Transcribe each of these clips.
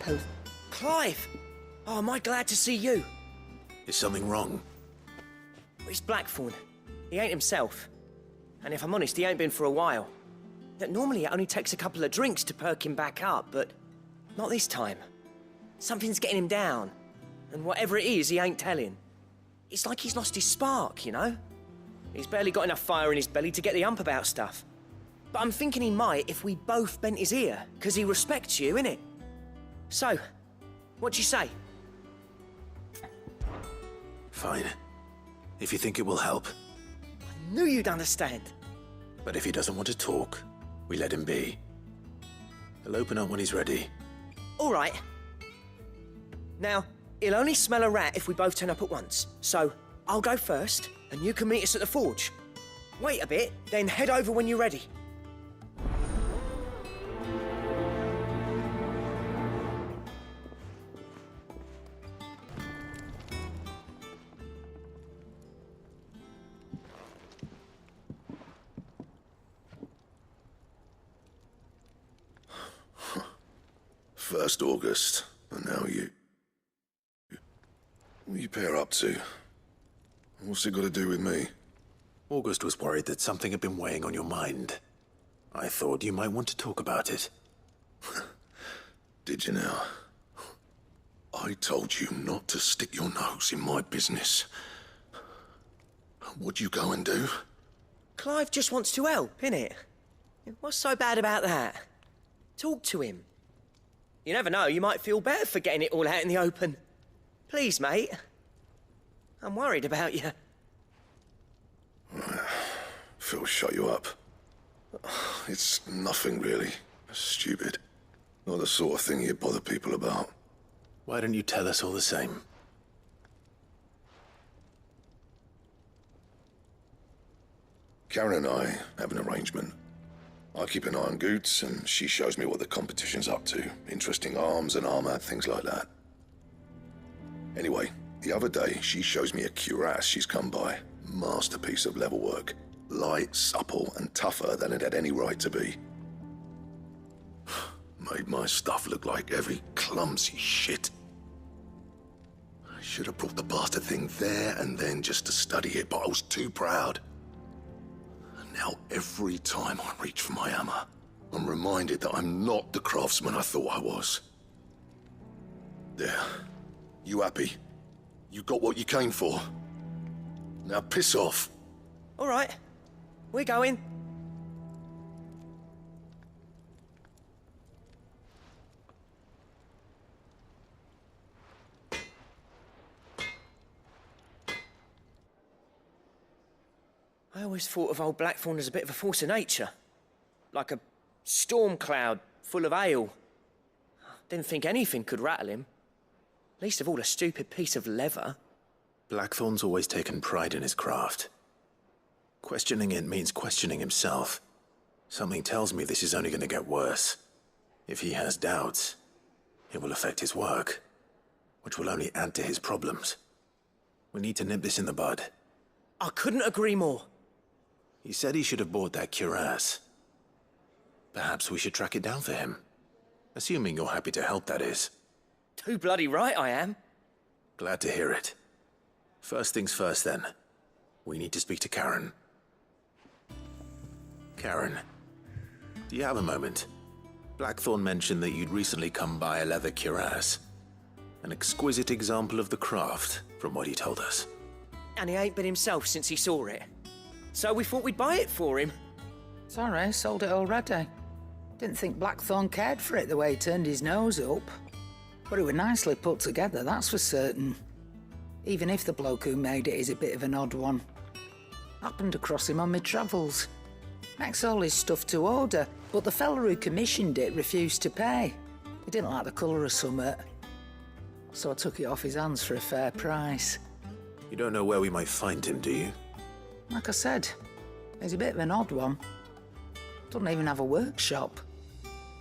Post. Clive! Oh, am I glad to see you? Is something wrong? It's Blackthorn. He ain't himself. And if I'm honest, he ain't been for a while. Normally it only takes a couple of drinks to perk him back up, but not this time. Something's getting him down. And whatever it is, he ain't telling. It's like he's lost his spark, you know? He's barely got enough fire in his belly to get the ump about stuff. But I'm thinking he might if we both bent his ear, because he respects you, innit? So, what do you say? Fine. If you think it will help. I knew you'd understand. But if he doesn't want to talk, we let him be. He'll open up when he's ready. All right. Now, he'll only smell a rat if we both turn up at once. So, I'll go first, and you can meet us at the forge. Wait a bit, then head over when you're ready. First August, and now you. What are you pair up to? What's it got to do with me? August was worried that something had been weighing on your mind. I thought you might want to talk about it. Did you now? I told you not to stick your nose in my business. What'd you go and do? Clive just wants to help, innit? What's so bad about that? Talk to him. You never know, you might feel better for getting it all out in the open. Please, mate. I'm worried about you. Phil shut you up. It's nothing really. Stupid. Not the sort of thing you bother people about. Why don't you tell us all the same? Karen and I have an arrangement. I keep an eye on Goots, and she shows me what the competition's up to. Interesting arms and armor, things like that. Anyway, the other day, she shows me a cuirass she's come by. Masterpiece of level work. Light, supple, and tougher than it had any right to be. Made my stuff look like heavy, clumsy shit. I should have brought the bastard thing there and then just to study it, but I was too proud. Now, every time I reach for my hammer, I'm reminded that I'm not the craftsman I thought I was. There. You happy? You got what you came for? Now piss off. All right. We're going. I always thought of old Blackthorn as a bit of a force of nature. Like a storm cloud full of ale. Didn't think anything could rattle him. Least of all a stupid piece of leather. Blackthorn's always taken pride in his craft. Questioning it means questioning himself. Something tells me this is only going to get worse. If he has doubts, it will affect his work, which will only add to his problems. We need to nip this in the bud. I couldn't agree more. He said he should have bought that cuirass. Perhaps we should track it down for him. Assuming you're happy to help, that is. Too bloody right I am. Glad to hear it. First things first, then. We need to speak to Karen. Karen, do you have a moment? Blackthorn mentioned that you'd recently come by a leather cuirass. An exquisite example of the craft, from what he told us. And he ain't been himself since he saw it. So we thought we'd buy it for him. Sorry, sold it already. Didn't think Blackthorn cared for it the way he turned his nose up. But it was nicely put together, that's for certain. Even if the bloke who made it is a bit of an odd one. Happened across him on my travels. Makes all his stuff to order, but the fella who commissioned it refused to pay. He didn't like the colour of summit. So I took it off his hands for a fair price. You don't know where we might find him, do you? Like I said, he's a bit of an odd one. Doesn't even have a workshop.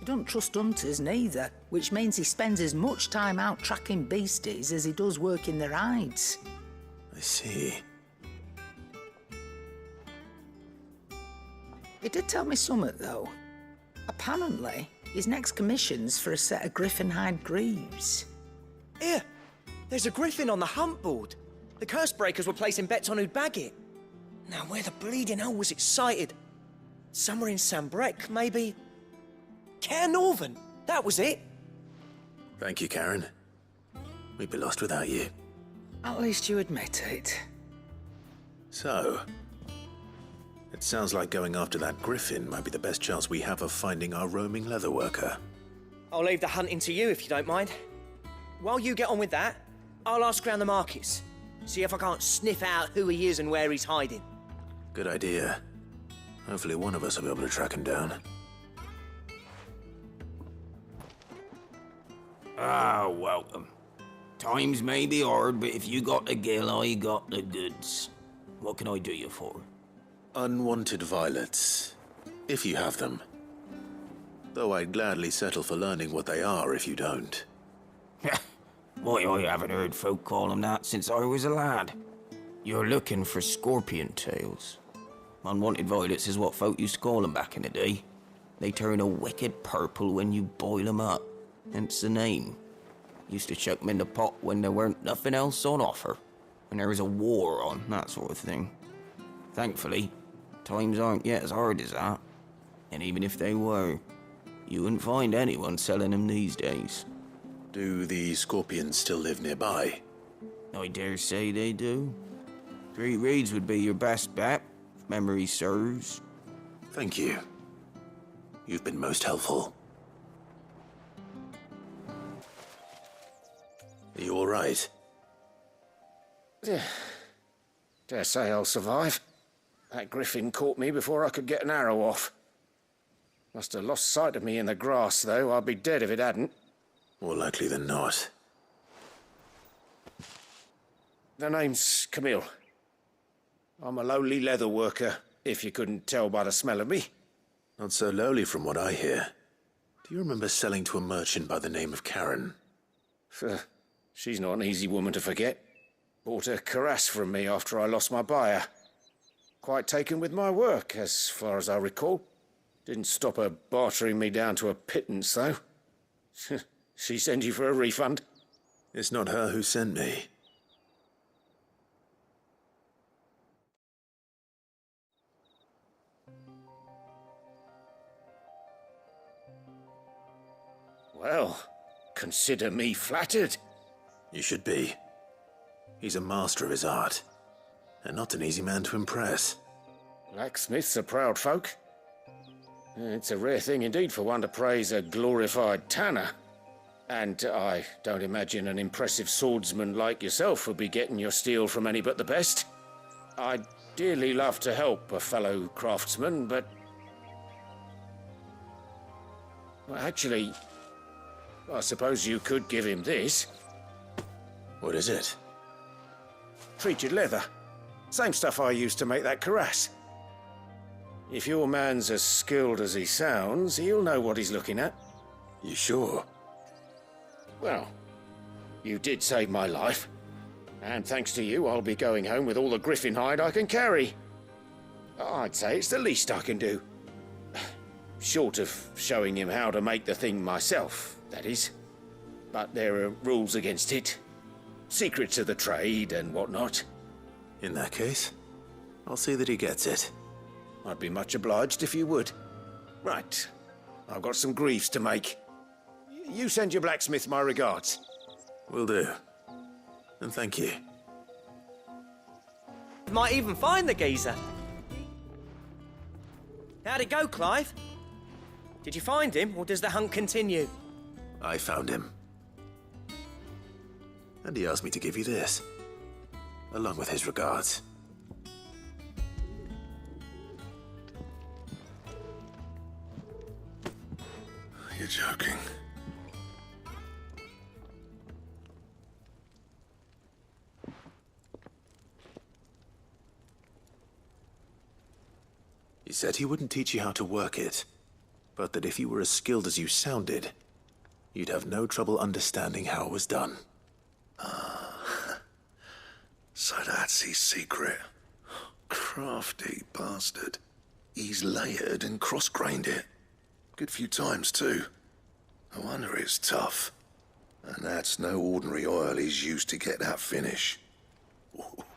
He doesn't trust hunters neither, which means he spends as much time out tracking beasties as he does working their hides. I see. He did tell me something, though. Apparently, His next commission's for a set of griffin-hide greaves. Here, there's a griffin on the hunt board. The curse breakers were placing bets on who'd bag it. Now, where the bleeding hell was it sighted? Somewhere in Sambrec, maybe? Caer Northern, that was it. Thank you, Karen. We'd be lost without you. At least you admit it. So, it sounds like going after that griffin might be the best chance we have of finding our roaming leatherworker. I'll leave the hunting to you if you don't mind. While you get on with that, I'll ask around the markets. See if I can't sniff out who he is and where he's hiding. Good idea. Hopefully one of us will be able to track him down. Ah, welcome. Times may be hard, but if you got the gill, I got the goods. What can I do you for? Unwanted violets, if you have them. Though I'd gladly settle for learning what they are if you don't. Why, I haven't heard folk call them that since I was a lad. You're looking for scorpion tails. Unwanted violets is what folk used to call them back in the day. They turn a wicked purple when you boil them up, hence the name. Used to chuck them in the pot when there weren't nothing else on offer. When there was a war on, that sort of thing. Thankfully, times aren't yet as hard as that. And even if they were, you wouldn't find anyone selling them these days. Do the scorpions still live nearby? I dare say they do. Three Reeds would be your best bet, if memory serves. Thank you. You've been most helpful. Are you all right? Dare say I'll survive. That griffin caught me before I could get an arrow off. Must have lost sight of me in the grass, though. I'd be dead if it hadn't. More likely than not. The name's Camille. I'm a lowly leather worker, if you couldn't tell by the smell of me. Not so lowly from what I hear. Do you remember selling to a merchant by the name of Karen? She's not an easy woman to forget. Bought a cuirass from me after I lost my buyer. Quite taken with my work, as far as I recall. Didn't stop her bartering me down to a pittance, though. She sent you for a refund? It's not her who sent me. Well, consider me flattered. You should be. He's a master of his art, and not an easy man to impress. Blacksmiths are proud folk. It's a rare thing indeed for one to praise a glorified tanner. And I don't imagine an impressive swordsman like yourself would be getting your steel from any but the best. I'd dearly love to help a fellow craftsman, but... Well, actually, I suppose you could give him this. What is it? Treated leather. Same stuff I used to make that cuirass. If your man's as skilled as he sounds, he'll know what he's looking at. You sure? Well, you did save my life. And thanks to you, I'll be going home with all the griffin hide I can carry. I'd say it's the least I can do. Short of showing him how to make the thing myself, that is. But there are rules against it. Secrets of the trade and whatnot. In that case, I'll see that he gets it. I'd be much obliged if you would. Right. I've got some greaves to make. You send your blacksmith my regards. Will do. And thank you. Might even find the geezer. How'd it go, Clive? Did you find him, or does the hunt continue? I found him. And he asked me to give you this, along with his regards. You're joking. He said he wouldn't teach you how to work it, but that if you were as skilled as you sounded, you'd have no trouble understanding how it was done. So that's his secret. Crafty bastard. He's layered and cross-grained it. Good few times, too. No wonder it's tough. And that's no ordinary oil he's used to get that finish.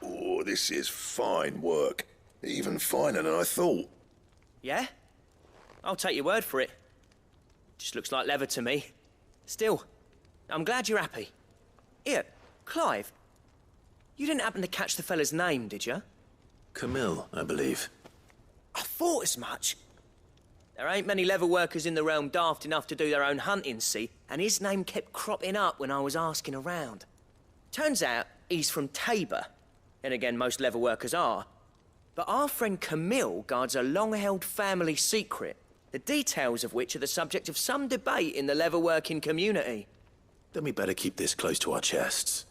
Oh, this is fine work. Even finer than I thought. Yeah? I'll take your word for it. Just looks like leather to me. Still, I'm glad you're happy. Here, Clive. You didn't happen to catch the fella's name, did you? Camille, I believe. I thought as much. There ain't many leather workers in the realm daft enough to do their own hunting, see? And his name kept cropping up when I was asking around. Turns out he's from Tabor. And again, most leather workers are. But our friend Camille guards a long-held family secret, the details of which are the subject of some debate in the leather-working community. Then we better keep this close to our chests.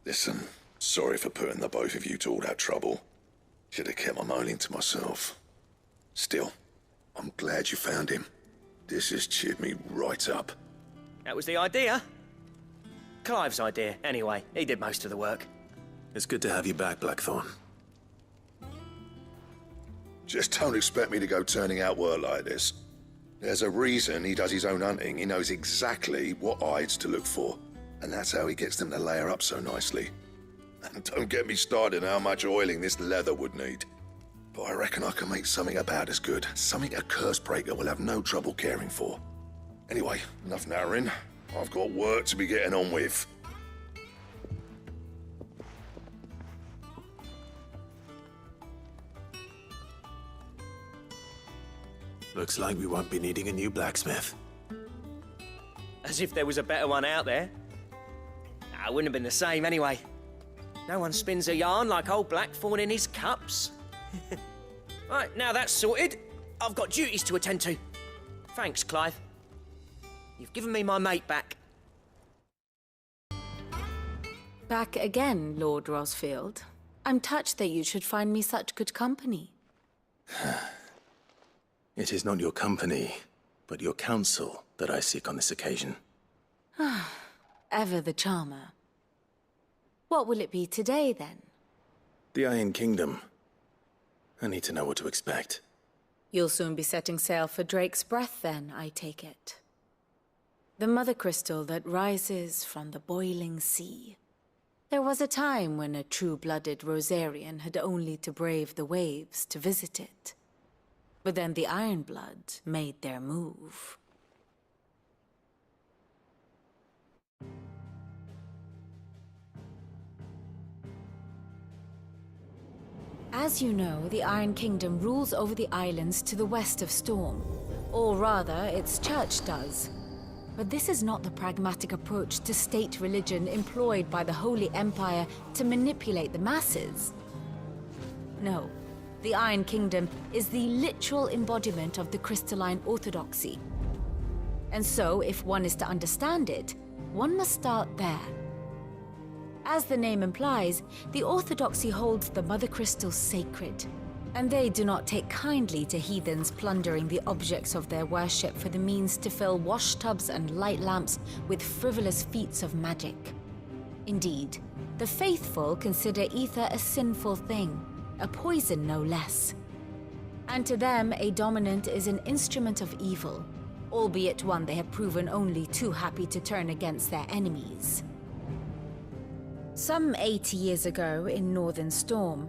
Listen, sorry for putting the both of you to all that trouble. Should have kept my moaning to myself. Still, I'm glad you found him. This has cheered me right up. That was the idea. Clive's idea, anyway. He did most of the work. It's good to have you back, Blackthorn. Just don't expect me to go turning out work like this. There's a reason he does his own hunting. He knows exactly what hides to look for. And that's how he gets them to layer up so nicely. And don't get me started on how much oiling this leather would need. But I reckon I can make something about as good. Something a Cursebreaker will have no trouble caring for. Anyway, enough narrowing. I've got work to be getting on with. Looks like we won't be needing a new blacksmith. As if there was a better one out there. Nah, it wouldn't have been the same anyway. No one spins a yarn like old Blackthorn in his cups. Right, now that's sorted, I've got duties to attend to. Thanks, Clive. You've given me my mate back. Back again, Lord Rosfield. I'm touched that you should find me such good company. It is not your company, but your counsel that I seek on this occasion. Ever the charmer. What will it be today, then? The Iron Kingdom. I need to know what to expect. You'll soon be setting sail for Drake's Breath, then, I take it. The mother crystal that rises from the boiling sea. There was a time when a true-blooded Rosarian had only to brave the waves to visit it. But then the Ironblood made their move. As you know, the Iron Kingdom rules over the islands to the west of Storm. Or rather, its church does. But this is not the pragmatic approach to state religion employed by the Holy Empire to manipulate the masses. No, the Iron Kingdom is the literal embodiment of the crystalline orthodoxy. And so, if one is to understand it, one must start there. As the name implies, the orthodoxy holds the Mother Crystal sacred, and they do not take kindly to heathens plundering the objects of their worship for the means to fill washtubs and light lamps with frivolous feats of magic. Indeed, the faithful consider ether a sinful thing, a poison no less. And to them, a dominant is an instrument of evil, albeit one they have proven only too happy to turn against their enemies. Some 80 years ago, in Northern Storm,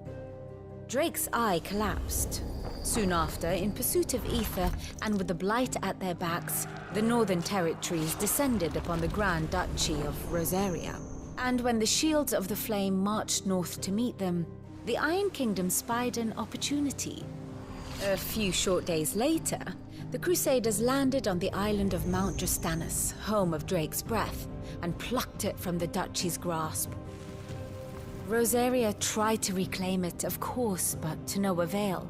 Drake's eye collapsed. Soon after, in pursuit of ether, and with the Blight at their backs, the Northern Territories descended upon the Grand Duchy of Rosaria. And when the Shields of the Flame marched north to meet them, the Iron Kingdom spied an opportunity. A few short days later, the Crusaders landed on the island of Mount Justanus, home of Drake's Breath, and plucked it from the Duchy's grasp. Rosaria tried to reclaim it, of course, but to no avail.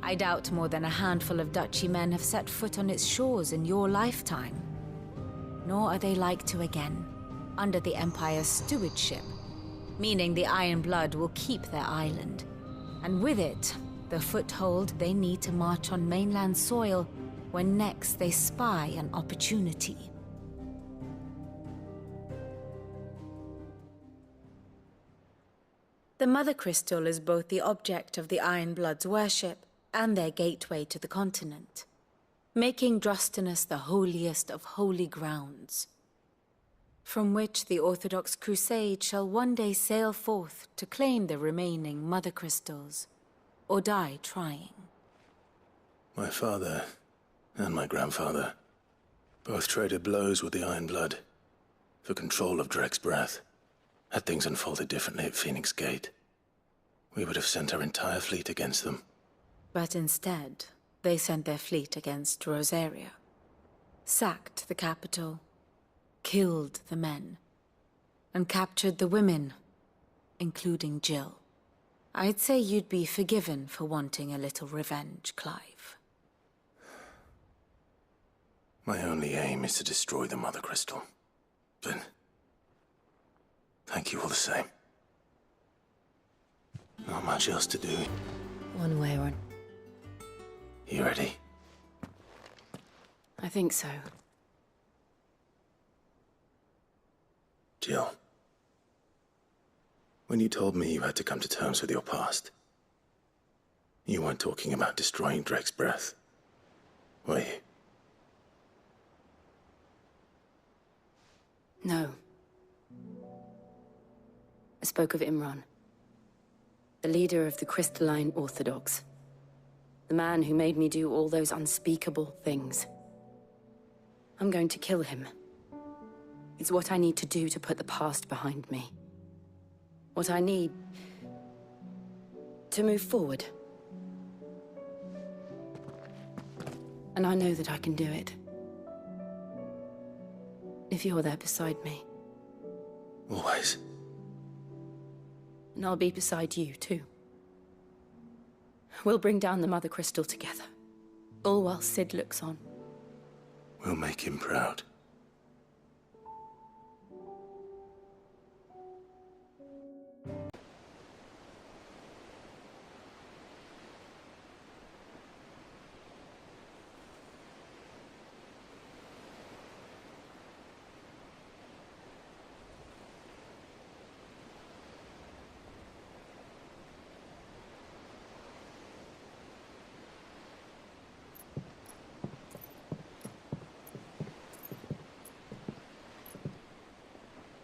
I doubt more than a handful of Duchy men have set foot on its shores in your lifetime. Nor are they like to again, under the Empire's stewardship, meaning the Iron Blood will keep their island, and with it, the foothold they need to march on mainland soil when next they spy an opportunity. The Mother Crystal is both the object of the Iron Blood's worship and their gateway to the continent. making Drostanus the holiest of holy grounds, from which the Orthodox Crusade shall one day sail forth to claim the remaining Mother Crystals, or die trying. My father and my grandfather both traded blows with the Iron Blood for control of Drek's breath. Had things unfolded differently at Phoenix Gate, we would have sent our entire fleet against them. But instead, they sent their fleet against Rosaria, sacked the capital, killed the men, and captured the women, including Jill. I'd say you'd be forgiven for wanting a little revenge, Clive. My only aim is to destroy the Mother Crystal. But thank you all the same. Not much else to do. One way or You ready? I think so. Jill. When you told me you had to come to terms with your past, you weren't talking about destroying Drek's breath, were you? No. I spoke of Imran, the leader of the Crystalline Orthodox. The man who made me do all those unspeakable things. I'm going to kill him. It's what I need to do to put the past behind me. What I need to move forward. And I know that I can do it. If you're there beside me. Always. And I'll be beside you, too. We'll bring down the Mother Crystal together. All while Sid looks on. We'll make him proud.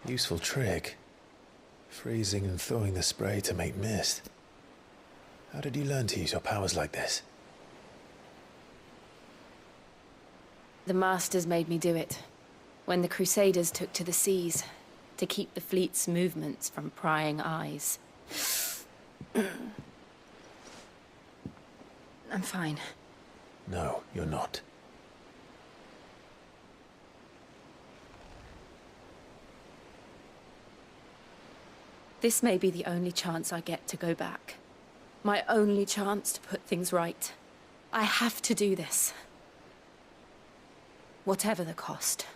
Useful trick. Freezing and thawing the spray to make mist. How did you learn to use your powers like this? The Masters made me do it. When the Crusaders took to the seas, to keep the fleet's movements from prying eyes. I'm fine. No, you're not. This may be the only chance I get to go back. My only chance to put things right. I have to do this. Whatever the cost.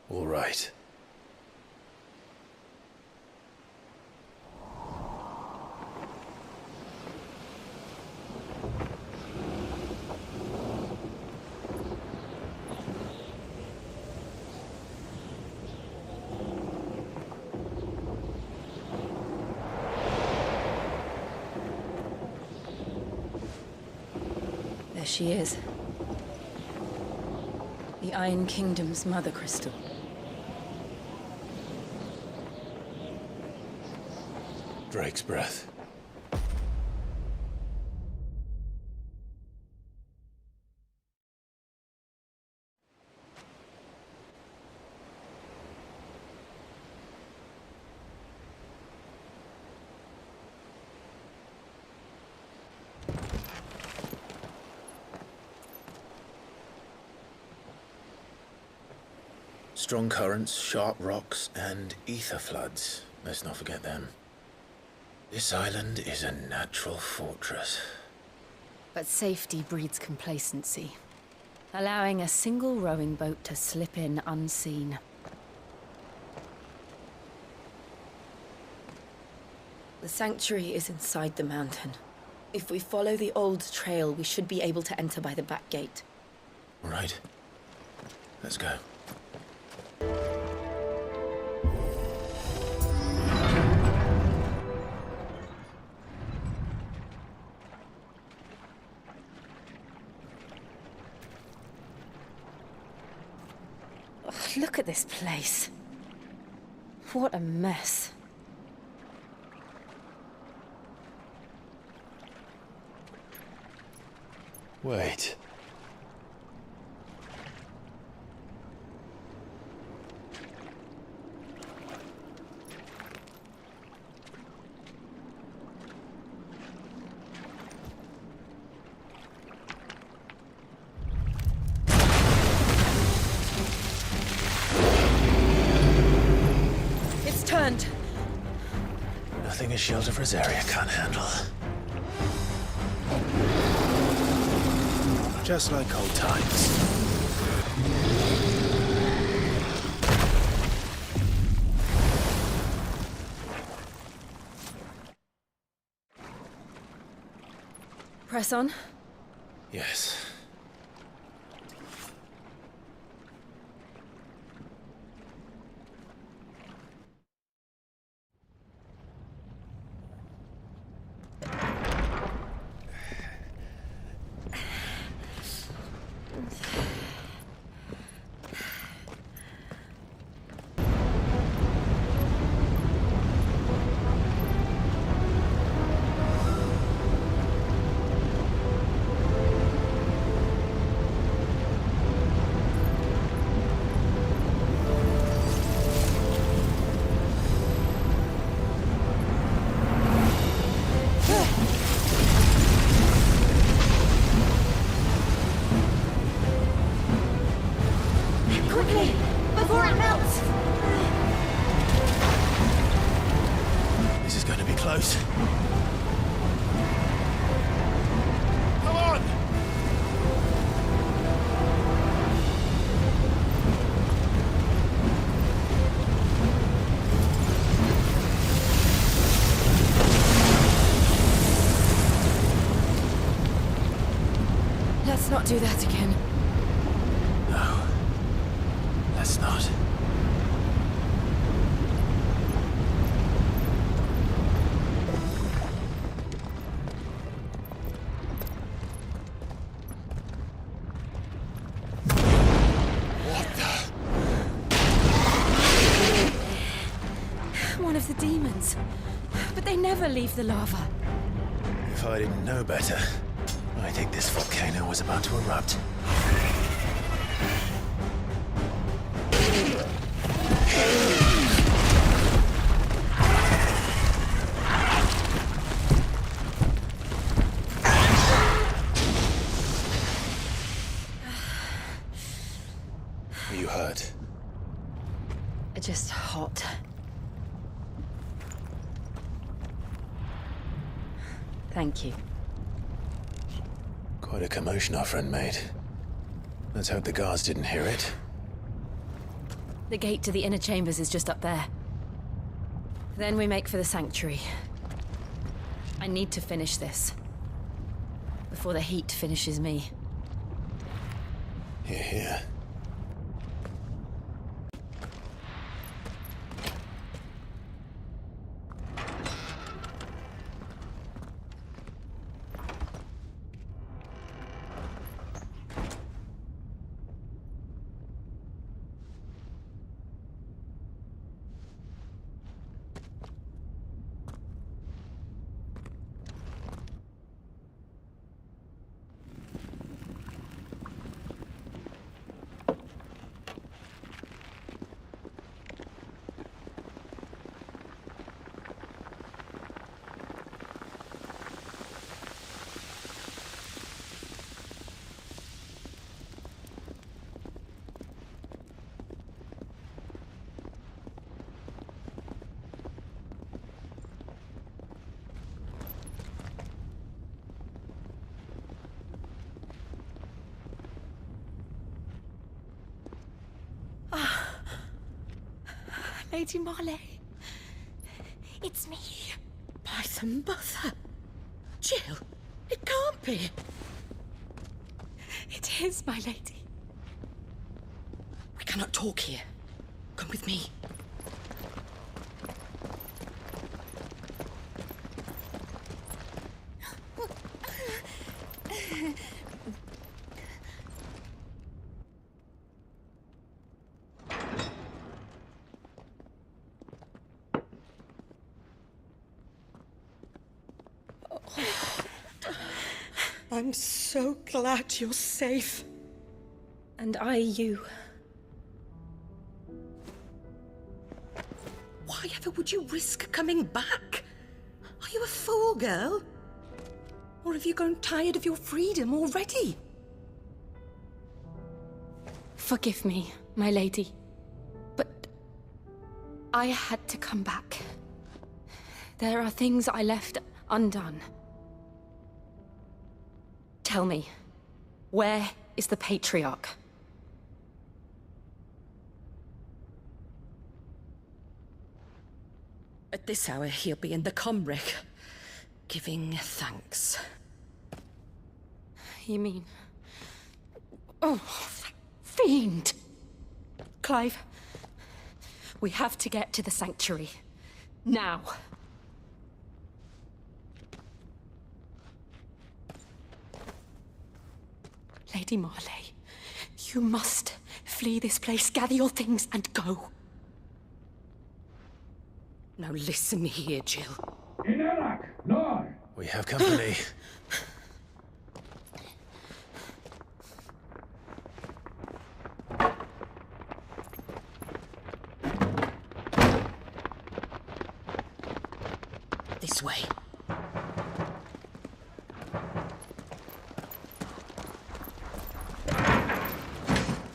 All right. There she is. The Iron Kingdom's Mother Crystal. Drake's breath. Strong currents, sharp rocks, and ether floods. Let's not forget them. This island is a natural fortress. But safety breeds complacency, allowing a single rowing boat to slip in unseen. The sanctuary is inside the mountain. If we follow the old trail, we should be able to enter by the back gate. Right. Let's go. Look at this place. What a mess. Wait. It's turned. Nothing a shield of Rosaria can't handle. Just like old times. Press on. Yes. Quickly, before it melts! This is going to be close. Come on! Let's not do that again. No. Let's not. One of the demons. But they never leave the lava. If I didn't know better, I think this volcano was about to erupt. Are you hurt? Just hot. Thank you. Quite a commotion our friend made. Let's hope the guards didn't hear it. The gate to the inner chambers is just up there. Then we make for the sanctuary. I need to finish this. Before the heat finishes me. Hear, hear. Lady Marley. It's me. By some mother. Jill, it can't be. It is, my lady. We cannot talk here. Come with me. I'm so glad you're safe. And I you. Why ever would you risk coming back? Are you a fool, girl? Or have you grown tired of your freedom already? Forgive me, my lady, but I had to come back. There are things I left undone. Tell me, where is the Patriarch? At this hour, he'll be in the Comric, giving thanks. You mean... Oh, fiend! Clive, we have to get to the Sanctuary. Now. Lady Marley, you must flee this place, gather your things, and go. Now listen here, Jill. We have company. This way.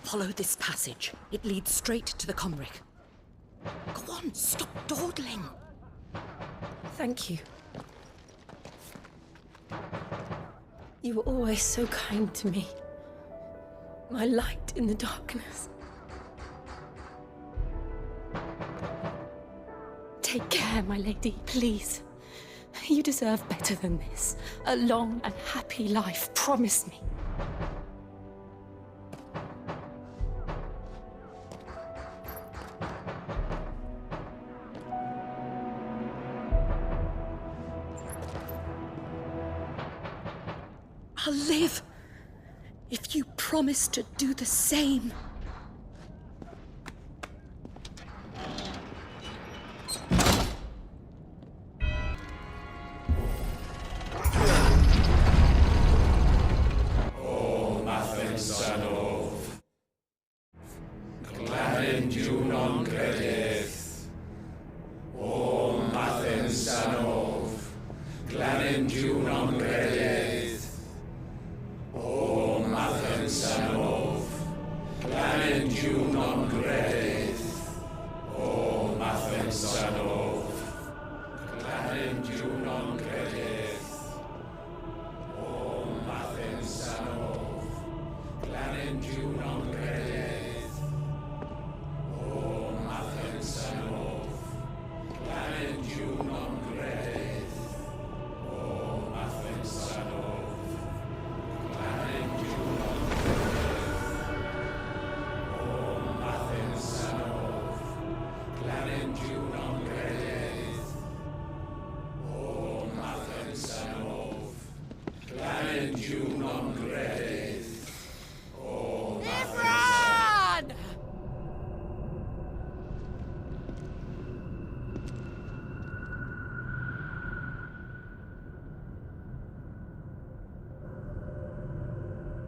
Follow this passage. It leads straight to the Comric. Go on, stop dawdling. Thank you. You were always so kind to me. My light in the darkness. Take care, my lady, please. You deserve better than this. A long and happy life, promise me. I'll live if you promise to do the same.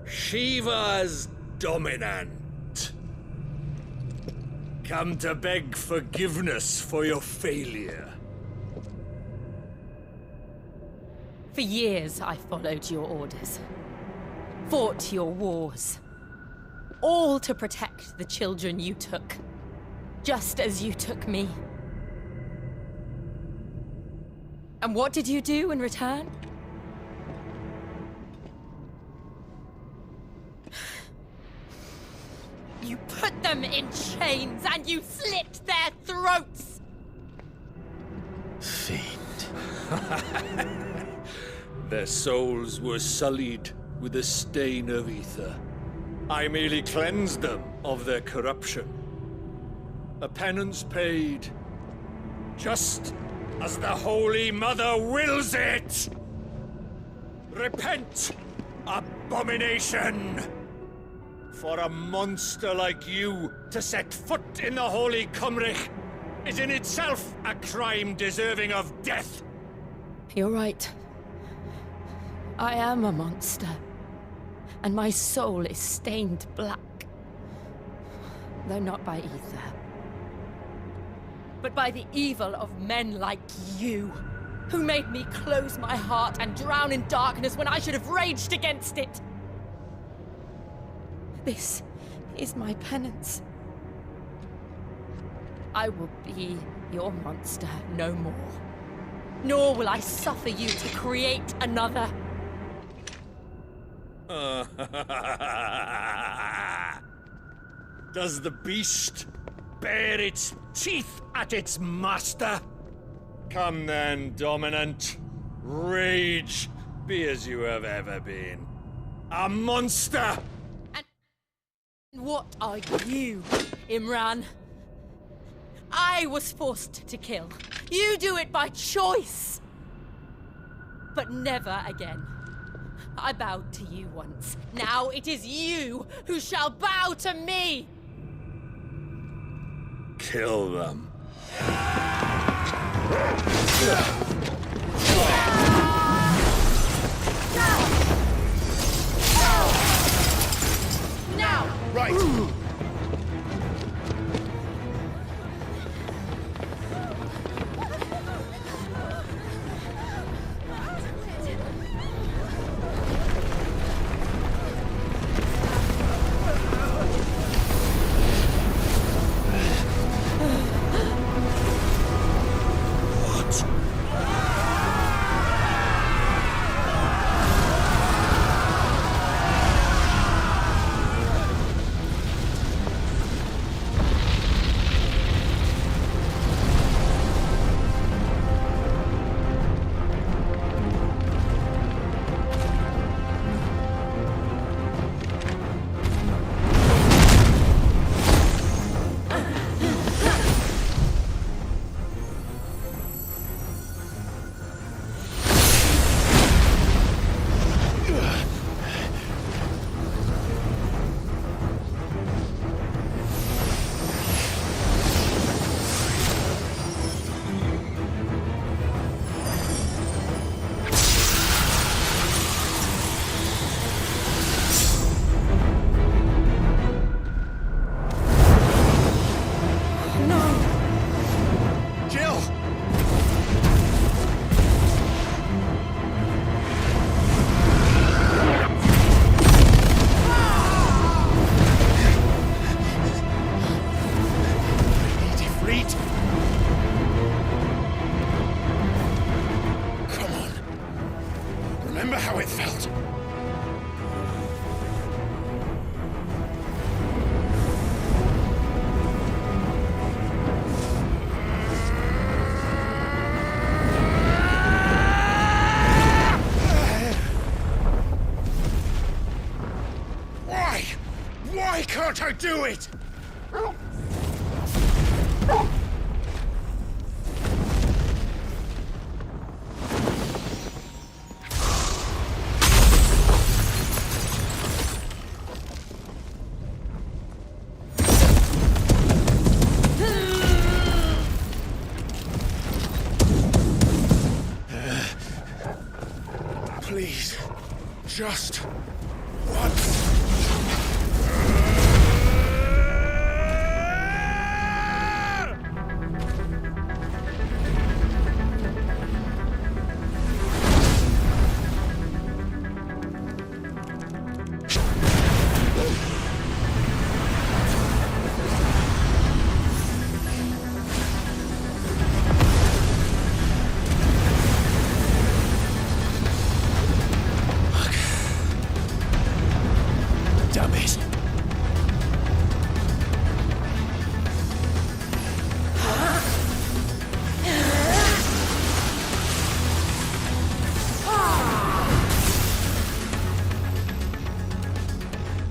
Shiva's dominant. Come to beg forgiveness for your failure. For years, I followed your orders. Fought your wars. All to protect the children you took. Just as you took me. And what did you do in return? You put them in chains and you slit their throats! Fiend. Their souls were sullied with the stain of ether. I merely cleansed them of their corruption. A penance paid, just as the Holy Mother wills it! Repent, abomination! For a monster like you to set foot in the Holy Cymric is in itself a crime deserving of death. You're right. I am a monster, and my soul is stained black. Though not by ether, but by the evil of men like you, who made me close my heart and drown in darkness when I should have raged against it. This is my penance. I will be your monster no more, nor will I suffer you to create another. Does the beast bare its teeth at its master? Come then, Dominant. Rage, be as you have ever been. A monster! And what are you, Imran? I was forced to kill. You do it by choice. But never again. I bowed to you once. Now it is you who shall bow to me! Kill them. Now! Right! Remember how it felt? Why? Why can't I do it? Please, just once. Damn it.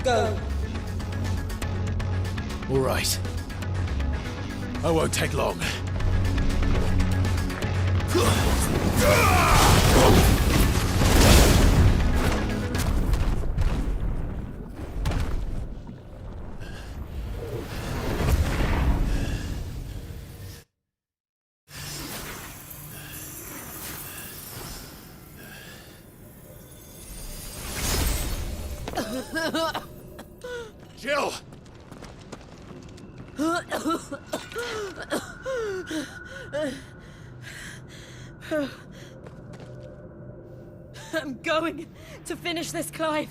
Go. All right. I won't take long. Jill! I'm going to finish this, Clive.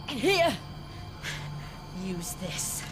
Here! Use this.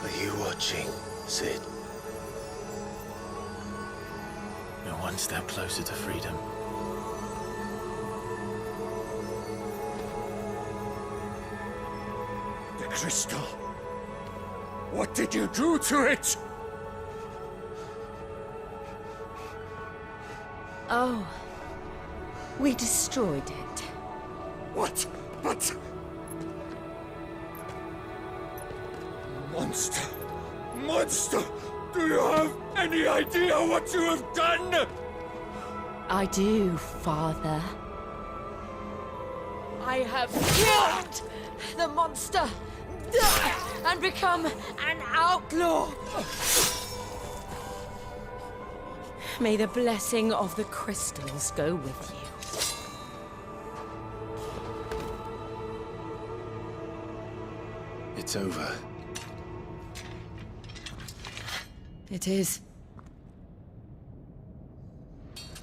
Are you watching, Sid? You're one step closer to freedom. The crystal. What did you do to it? Oh, we destroyed it. What? But... Monster! Monster! Do you have any idea what you have done? I do, Father. I have killed the monster and become an outlaw. May the blessing of the crystals go with you. It's over. It is.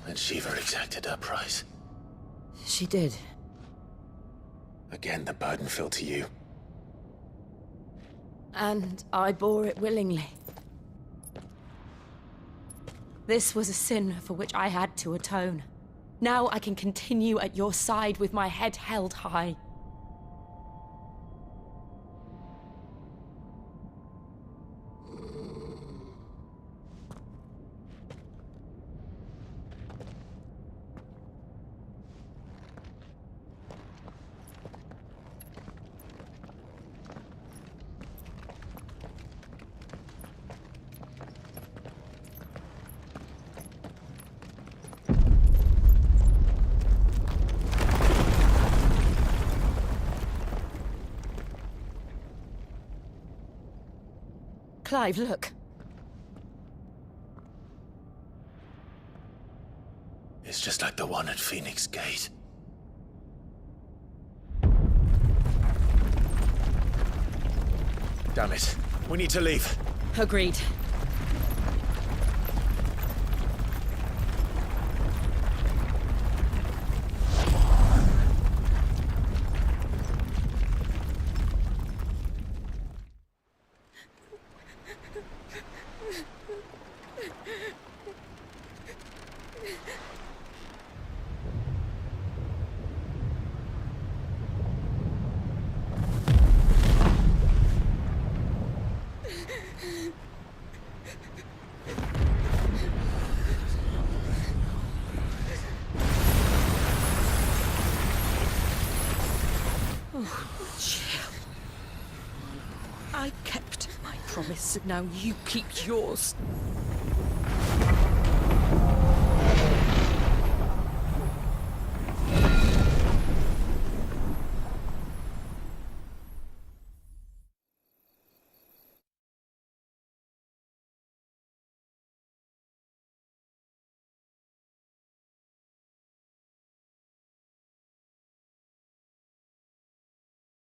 And Shiva exacted her price. She did. Again, the burden fell to you. And I bore it willingly. This was a sin for which I had to atone. Now I can continue at your side with my head held high. Clive, look. It's just like the one at Phoenix Gate. Damn it. We need to leave. Agreed. I kept my promise, now you keep yours.